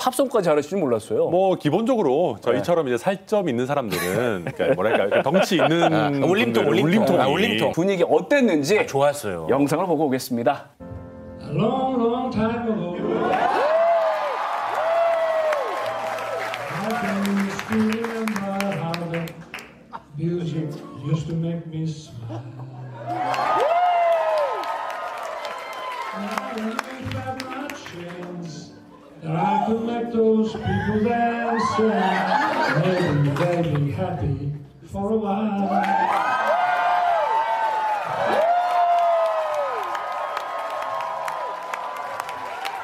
팝송까지 잘하실 줄 몰랐어요. 뭐 기본적으로 저희처럼 이제 살점 있는 사람들은 그러니까 뭐랄까 덩치 있는 울림통 분위기 어땠는지 좋았어요. 영상을 보고 오겠습니다. A long, long time ago, I can still remember how the music used to make me smile. Now if I had my chance, that I could make those people dance and maybe they'd be happy for a while.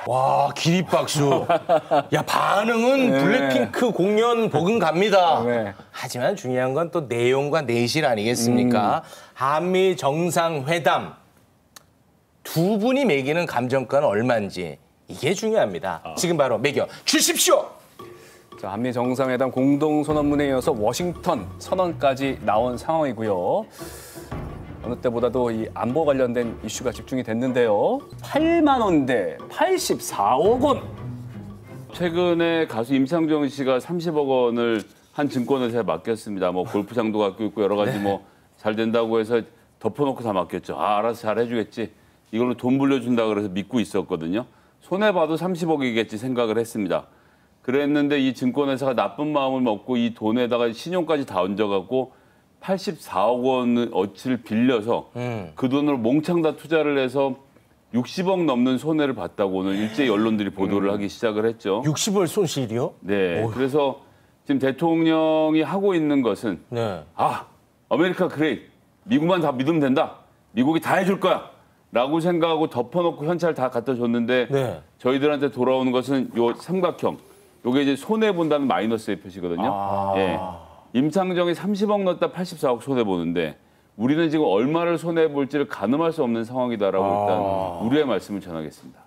와, 기립박수. 야, 반응은 블랙핑크 공연 복은 갑니다. 네. 하지만 중요한 건 또 내용과 내실 아니겠습니까? 한미 정상회담. 두 분이 매기는 감정가는 얼마인지 이게 중요합니다. 지금 바로 매겨 주십시오. 자, 한미 정상회담 공동선언문에 이어서 워싱턴 선언까지 나온 상황이고요. 어느 때보다도 이 안보 관련된 이슈가 집중이 됐는데요. 8만 원대 84억 원. 최근에 가수 임창정 씨가 30억 원을 한 증권회사에 맡겼습니다. 뭐 골프장도 갖고 있고 여러 가지 뭐 잘 된다고 해서 덮어놓고 다 맡겼죠. 아, 알아서 잘 해주겠지. 이걸로 돈 불려준다 그래서 믿고 있었거든요. 손해봐도 30억이겠지 생각을 했습니다. 그랬는데 이 증권회사가 나쁜 마음을 먹고 이 돈에다가 신용까지 다 얹어갖고 84억 원 어치를 빌려서 그 돈으로 몽창 다 투자를 해서 60억 넘는 손해를 봤다고 오늘 일제히 언론들이 보도를 하기 시작을 했죠. 60억 손실이요? 네. 어휴. 그래서 지금 대통령이 하고 있는 것은 아메리카 그레이트. 미국만 다 믿으면 된다. 미국이 다 해줄 거야. 라고 생각하고 덮어놓고 현찰 다 갖다 줬는데 저희들한테 돌아오는 것은 요 삼각형. 요게 이제 손해본다는 마이너스의 표시거든요. 예. 임창정이 30억 넣었다 84억 손해보는데 우리는 지금 얼마를 손해볼지를 가늠할 수 없는 상황이다라고 일단 우려의 말씀을 전하겠습니다.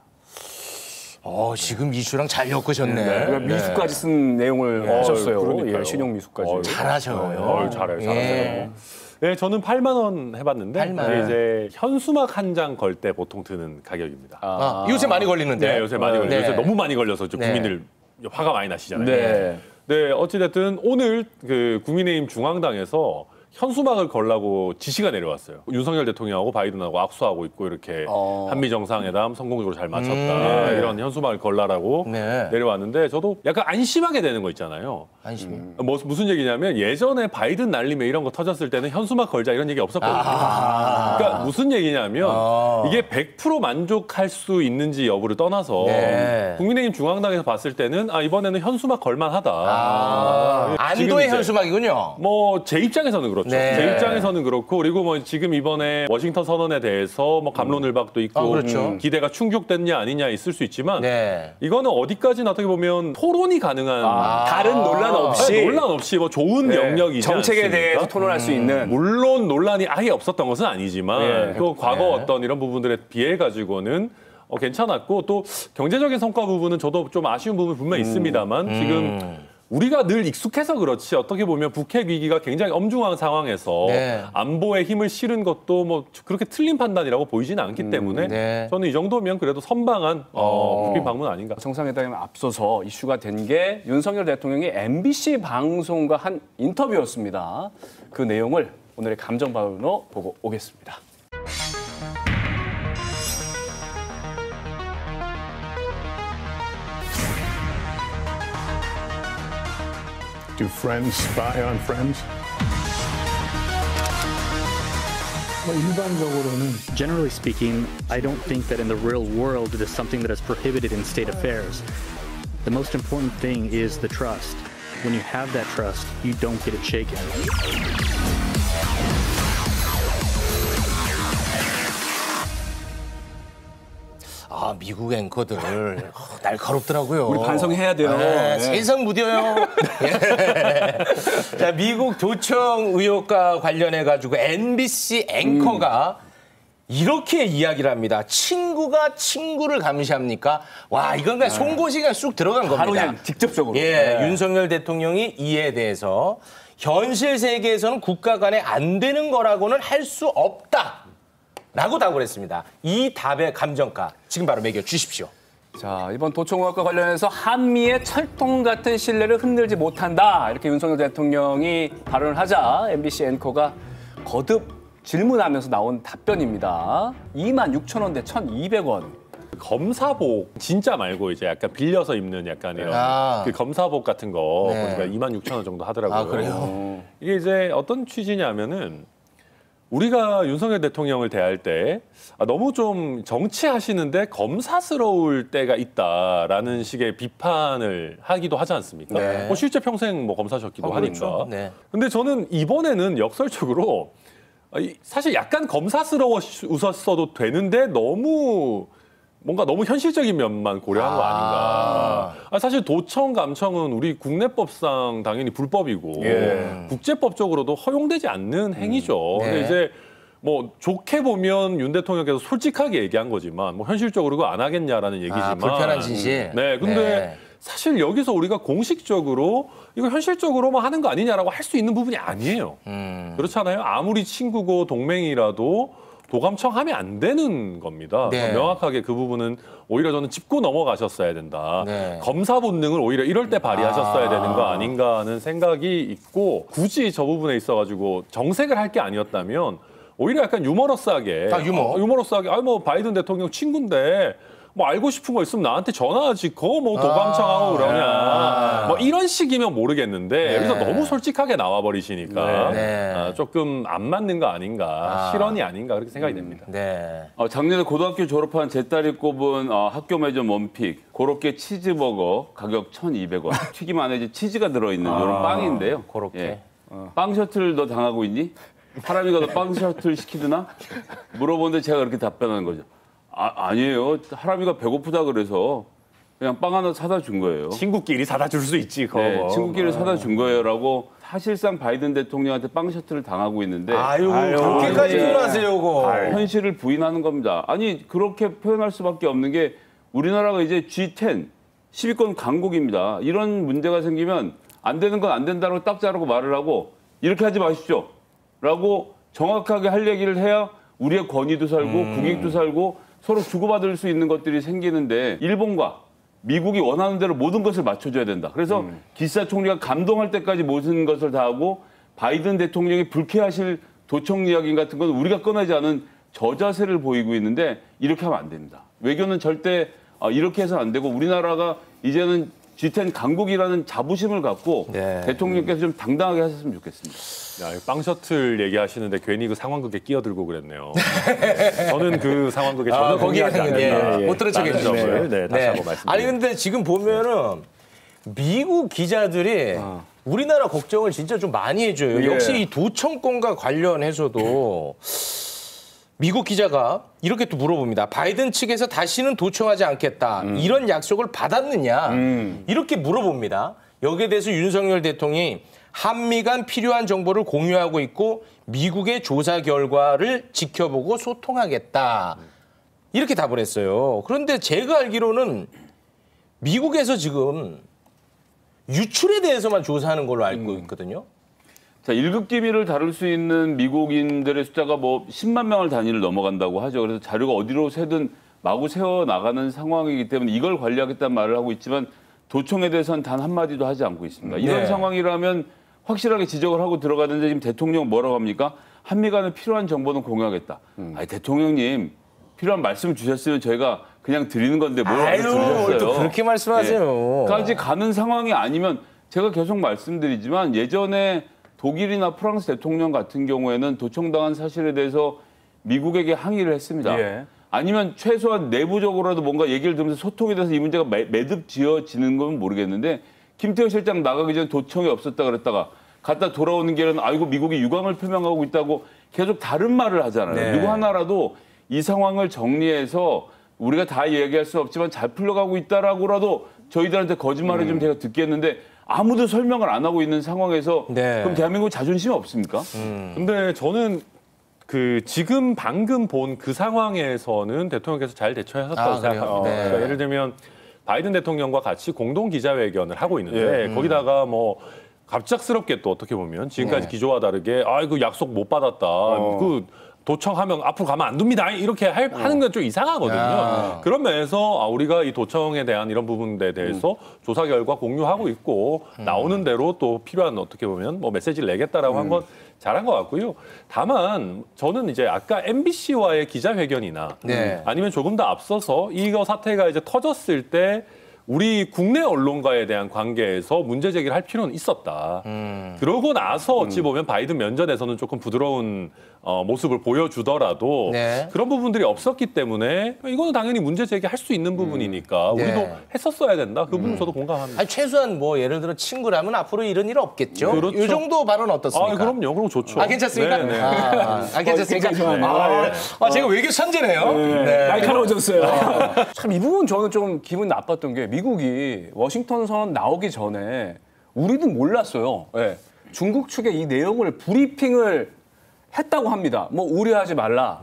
지금 이슈랑 잘 엮으셨네. 그러니까 미수까지 쓴 내용을 하셨어요. 예, 신용 미수까지. 잘하셔요. 잘해요. 네, 저는 8만 원 해봤는데 8만 이게 이제 현수막 한 장 걸 때 보통 드는 가격입니다. 요새 많이 걸리는데. 네, 요새 많이 걸려요. 네. 요새 너무 많이 걸려서 국민들 화가 많이 나시잖아요. 네. 네, 어찌됐든 오늘 그 국민의힘 중앙당에서 현수막을 걸라고 지시가 내려왔어요. 윤석열 대통령하고 바이든하고 악수하고 있고 이렇게 한미 정상회담 성공적으로 잘 마쳤다. 이런 현수막을 걸라라고 내려왔는데 저도 약간 안심하게 되는 거 있잖아요. 안심. 무슨 얘기냐면 예전에 바이든 날림에 이런 거 터졌을 때는 현수막 걸자 이런 얘기 없었거든요. 그러니까 무슨 얘기냐면 이게 100% 만족할 수 있는지 여부를 떠나서 국민의힘 중앙당에서 봤을 때는 이번에는 현수막 걸만하다. 안도의 현수막이군요. 뭐 제 입장에서는 그렇죠. 네. 제 입장에서는 그렇고 그리고 뭐 지금 이번에 워싱턴 선언에 대해서 뭐 감론을박도 있고 그렇죠. 기대가 충족됐냐 아니냐 있을 수 있지만 이거는 어디까지나 어떻게 보면 토론이 가능한 다른 논란 없이 논란 없이 뭐 좋은 영역이지 정책에 않습니까? 대해서 토론할 수 있는. 물론 논란이 아예 없었던 것은 아니지만 그 과거 어떤 이런 부분들에 비해 가지고는 괜찮았고 또 경제적인 성과 부분은 저도 좀 아쉬운 부분이 분명히 있습니다만 지금 우리가 늘 익숙해서 그렇지 어떻게 보면 북핵 위기가 굉장히 엄중한 상황에서 안보에 힘을 실은 것도 뭐 그렇게 틀린 판단이라고 보이지는 않기 때문에 저는 이 정도면 그래도 선방한 국빈 방문 아닌가. 정상회담에 앞서서 이슈가 된 게 윤석열 대통령이 MBC 방송과 한 인터뷰였습니다. 그 내용을 오늘의 감정반응으로 보고 오겠습니다. Do friends spy on friends? Generally speaking, I don't think that in the real world it is something that is prohibited in state affairs. The most important thing is the trust. When you have that trust, you don't get it shaken. 미국 앵커들 날카롭더라고요. 우리 반성해야 돼요. 세상 무뎌요. 자, 미국 도청 의혹과 관련해가지고 MBC 앵커가 이렇게 이야기를 합니다. 친구가 친구를 감시합니까? 와, 이건 그냥 송곳이가 쑥 들어간 겁니다. 바로 그냥 직접적으로. 윤석열 대통령이 이에 대해서 현실 세계에서는 국가 간에 안 되는 거라고는 할 수 없다. 라고 답을 했습니다. 이 답의 감정가 지금 바로 매겨 주십시오. 자, 이번 도청과 관련해서 한미의 철통 같은 신뢰를 흔들지 못한다. 이렇게 윤석열 대통령이 발언을 하자 MBC 앵커가 거듭 질문하면서 나온 답변입니다. 26,000원 대 1,200원. 검사복 진짜 말고 이제 약간 빌려서 입는 약간 이런 그 검사복 같은 거 보니까 26,000원 정도 하더라고요. 아, 그래요? 이게 이제 어떤 취지냐면은 우리가 윤석열 대통령을 대할 때 너무 좀 정치하시는데 검사스러울 때가 있다라는 식의 비판을 하기도 하지 않습니까? 네. 뭐 실제 평생 뭐 검사셨기도 그렇죠. 하니까. 네. 근데 저는 이번에는 역설적으로 사실 약간 검사스러웠어도 되는데 너무 현실적인 면만 고려한 거 아닌가. 사실 도청, 감청은 우리 국내법상 당연히 불법이고 국제법적으로도 허용되지 않는 행위죠. 근데 이제 뭐 좋게 보면 윤 대통령께서 솔직하게 얘기한 거지만 뭐 현실적으로 그거 안 하겠냐라는 얘기지만 불편한 진실. 네, 근데 사실 여기서 우리가 공식적으로 이거 현실적으로만 하는 거 아니냐라고 할 수 있는 부분이 아니에요. 그렇잖아요. 아무리 친구고 동맹이라도 도감청하면 안 되는 겁니다. 네. 명확하게 그 부분은 오히려 저는 짚고 넘어가셨어야 된다. 네. 검사 본능을 오히려 이럴 때 발휘하셨어야 되는 거 아닌가 하는 생각이 있고 굳이 저 부분에 있어가지고 정색을 할 게 아니었다면 오히려 약간 유머러스하게 유머러스하게 뭐 바이든 대통령 친구인데 뭐 알고 싶은 거 있으면 나한테 전화하지 그거 뭐 도감청하고 그러냐 뭐 이런 식이면 모르겠는데 여기서 너무 솔직하게 나와버리시니까 조금 안 맞는 거 아닌가 실언이 아닌가 그렇게 생각이 됩니다. 네. 작년에 고등학교 졸업한 제 딸이 꼽은 학교 매점 원픽 고로케 치즈버거 가격 1,200원. 튀김 안에 이제 치즈가 들어있는 이런 빵인데요. 고로케. 빵 셔틀 너 당하고 있니? 하람이가 너 빵 셔틀 시키드나? 물어보는데 제가 그렇게 답변하는 거죠. 아니에요. 하람이가 배고프다 그래서 그냥 빵 하나 사다 준 거예요. 친구끼리 사다 줄 수 있지 그거. 네, 친구끼리 사다 준 거예요라고 사실상 바이든 대통령한테 빵 셔틀을 당하고 있는데 그렇게까지 표현하세요, 그거. 현실을 부인하는 겁니다. 아니 그렇게 표현할 수밖에 없는 게 우리나라가 이제 G10 10위권 강국입니다. 이런 문제가 생기면 안 되는 건 안 된다고 딱 자르고 말을 하고 이렇게 하지 마십시오 라고 정확하게 할 얘기를 해야 우리의 권위도 살고 국익도 살고 서로 주고받을 수 있는 것들이 생기는데 일본과 미국이 원하는 대로 모든 것을 맞춰줘야 된다. 그래서 기시다 총리가 감동할 때까지 모든 것을 다 하고 바이든 대통령이 불쾌하실 도청 이야기 같은 건 우리가 꺼내지 않은 저자세를 보이고 있는데 이렇게 하면 안 됩니다. 외교는 절대 이렇게 해서는 안 되고 우리나라가 이제는 G10 강국이라는 자부심을 갖고 대통령께서 좀 당당하게 하셨으면 좋겠습니다. 야, 빵 셔틀 얘기하시는데 괜히 그 상황극에 끼어들고 그랬네요. 저는 그 상황극에 전혀 동의하지 않는다. 못 들은 척했네요. 네, 다시 한번 말씀드립니다. 아니 근데 지금 보면은 미국 기자들이 우리나라 걱정을 진짜 좀 많이 해줘요. 역시 이 도청권과 관련해서도 미국 기자가 이렇게 또 물어봅니다. 바이든 측에서 다시는 도청하지 않겠다. 이런 약속을 받았느냐. 이렇게 물어봅니다. 여기에 대해서 윤석열 대통령이 한미 간 필요한 정보를 공유하고 있고 미국의 조사 결과를 지켜보고 소통하겠다. 이렇게 답을 했어요. 그런데 제가 알기로는 미국에서 지금 유출에 대해서만 조사하는 걸로 알고 있거든요. 자, 1급 기밀을 다룰 수 있는 미국인들의 숫자가 뭐 10만 명을 단위를 넘어간다고 하죠. 그래서 자료가 어디로 새든 마구 새어나가는 상황이기 때문에 이걸 관리하겠다는 말을 하고 있지만 도청에 대해서는 단 한마디도 하지 않고 있습니다. 이런 상황이라면 확실하게 지적을 하고 들어가는데 지금 대통령 뭐라고 합니까? 한미 간에 필요한 정보는 공유하겠다. 아니, 대통령님 필요한 말씀 주셨으면 저희가 그냥 드리는 건데 뭘 들으셨어요? 또 그렇게 말씀하세요. 까지 가는 상황이 아니면 제가 계속 말씀드리지만 예전에 독일이나 프랑스 대통령 같은 경우에는 도청당한 사실에 대해서 미국에게 항의를 했습니다. 아니면 최소한 내부적으로라도 뭔가 얘기를 들으면서 소통이 돼서 이 문제가 매듭 지어지는 건 모르겠는데 김태호 실장 나가기 전에 도청이 없었다 그랬다가 갔다 돌아오는 길에는 아이고 미국이 유감을 표명하고 있다고 계속 다른 말을 하잖아요. 누구 하나라도 이 상황을 정리해서 우리가 다 얘기할 수 없지만 잘 풀려가고 있다라고라도 저희들한테 거짓말을 좀 제가 듣겠는데 아무도 설명을 안 하고 있는 상황에서 그럼 대한민국 자존심이 없습니까? 근데 저는 그 지금 방금 본 그 상황에서는 대통령께서 잘 대처하셨다고 생각합니다. 그러니까 예를 들면 바이든 대통령과 같이 공동 기자회견을 하고 있는데 거기다가 뭐 갑작스럽게 또 어떻게 보면 지금까지 기조와 다르게 그 약속 못 받았다. 그 도청하면 앞으로 가면 안 둡니다. 이렇게 하는 건 좀 이상하거든요. 그런 면에서 우리가 이 도청에 대한 이런 부분에 대해서 조사 결과 공유하고 있고 나오는 대로 또 필요한 어떻게 보면 뭐 메시지를 내겠다라고 한 건 잘한 것 같고요. 다만 저는 이제 아까 MBC와의 기자회견이나 네. 아니면 조금 더 앞서서 이거 사태가 이제 터졌을 때 우리 국내 언론과에 대한 관계에서 문제 제기를 할 필요는 있었다. 그러고 나서 어찌 보면 바이든 면전에서는 조금 부드러운 모습을 보여주더라도 네. 그런 부분들이 없었기 때문에 이거는 당연히 문제 제기할 수 있는 부분이니까 네. 우리도 했었어야 된다. 그 부분 저도 공감합니다. 아니, 최소한 뭐 예를 들어 친구라면 앞으로 이런 일 없겠죠. 그렇죠. 이 정도 발언 어떻습니까? 그럼요. 그럼 좋죠. 괜찮습니까? 네, 네. 괜찮습니까? 제가 외교 천재네요. 네. 날카로워졌어요. 참 이 부분 저는 좀 기분 나빴던 게 미국이 워싱턴 선언 나오기 전에 우리는 몰랐어요. 네. 중국 측에 이 내용을 브리핑을 했다고 합니다. 뭐 우려하지 말라.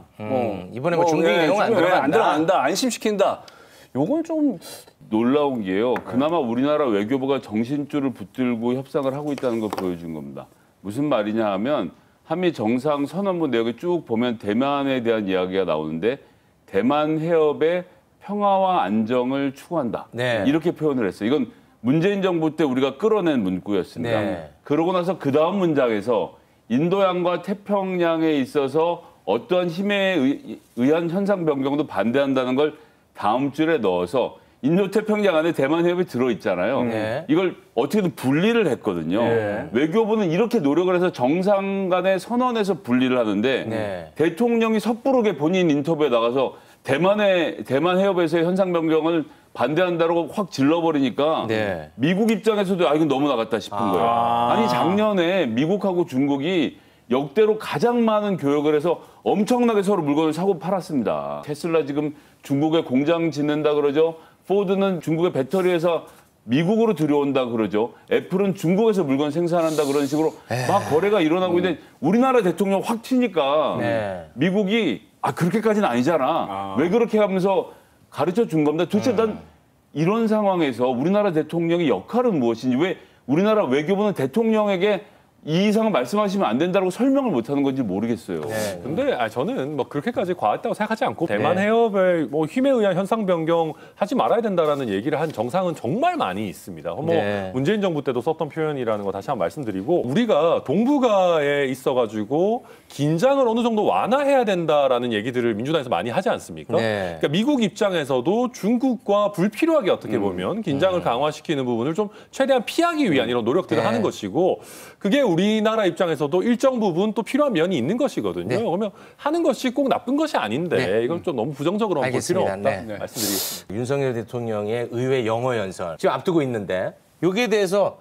이번에 뭐 중국 내용은 안 들어간다. 안 들어간다. 안심시킨다. 요건 좀 놀라운 게요. 그나마 우리나라 외교부가 정신줄을 붙들고 협상을 하고 있다는 걸 보여준 겁니다. 무슨 말이냐 하면 한미 정상 선언문 내역을 쭉 보면 대만에 대한 이야기가 나오는데 대만 해협의 평화와 안정을 추구한다. 네. 이렇게 표현을 했어요. 이건 문재인 정부 때 우리가 끌어낸 문구였습니다. 네. 그러고 나서 그 다음 문장에서 인도양과 태평양에 있어서 어떠한 힘에 의한 현상 변경도 반대한다는 걸 다음 줄에 넣어서 인도태평양 안에 대만 해협이 들어있잖아요. 네. 이걸 어떻게든 분리를 했거든요. 네. 외교부는 이렇게 노력을 해서 정상 간의 선언에서 분리를 하는데 네. 대통령이 섣부르게 본인 인터뷰에 나가서 대만 해협에서의 현상 변경을 반대한다고 확 질러버리니까 네. 미국 입장에서도 이건 너무 나갔다 싶은 거예요. 아니 작년에 미국하고 중국이 역대로 가장 많은 교역을 해서 엄청나게 서로 물건을 사고 팔았습니다. 테슬라 지금 중국에 공장 짓는다 그러죠. 포드는 중국의 배터리 회사 미국으로 들여온다 그러죠. 애플은 중국에서 물건 생산한다 그런 식으로 막 거래가 일어나고 있는데 우리나라 대통령 확 튀니까 네. 미국이 그렇게까지는 아니잖아. 왜 그렇게 하면서 가르쳐 준 겁니다. 도대체 난 이런 상황에서 우리나라 대통령의 역할은 무엇인지 왜 우리나라 외교부는 대통령에게 이 이상은 말씀하시면 안 된다고 설명을 못 하는 건지 모르겠어요. 네. 근데 저는 뭐 그렇게까지 과했다고 생각하지 않고 대만 해협의 뭐 힘에 의한 현상 변경 하지 말아야 된다라는 얘기를 한 정상은 정말 많이 있습니다. 뭐 네. 문재인 정부 때도 썼던 표현이라는 거 다시 한번 말씀드리고 우리가 동북아에 있어가지고 긴장을 어느 정도 완화해야 된다라는 얘기들을 민주당에서 많이 하지 않습니까? 네. 그러니까 미국 입장에서도 중국과 불필요하게 어떻게 보면 긴장을 강화시키는 부분을 좀 최대한 피하기 위한 이런 노력들을 네. 하는 것이고 그게 우리나라 입장에서도 일정 부분 또 필요한 면이 있는 것이거든요. 네. 그러면 하는 것이 꼭 나쁜 것이 아닌데 네. 이건 좀 너무 부정적으로 볼 필요는 없다 네. 말씀드리겠습니다. 윤석열 대통령의 의회 영어 연설 지금 앞두고 있는데 여기에 대해서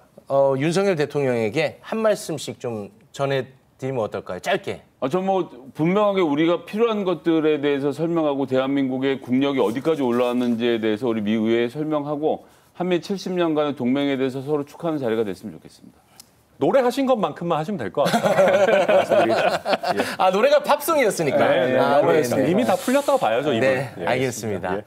윤석열 대통령에게 한 말씀씩 좀 전해드리면 어떨까요? 짧게. 전 뭐 분명하게 우리가 필요한 것들에 대해서 설명하고 대한민국의 국력이 어디까지 올라왔는지에 대해서 우리 미 의회에 설명하고 한미 70년간의 동맹에 대해서 서로 축하하는 자리가 됐으면 좋겠습니다. 노래하신 것만큼만 하시면 될 것 같아요. 말씀드리겠습니다. 노래가 팝송이었으니까. 네, 네. 이미 다 풀렸다고 봐야죠. 이분. 네, 예, 알겠습니다. 예.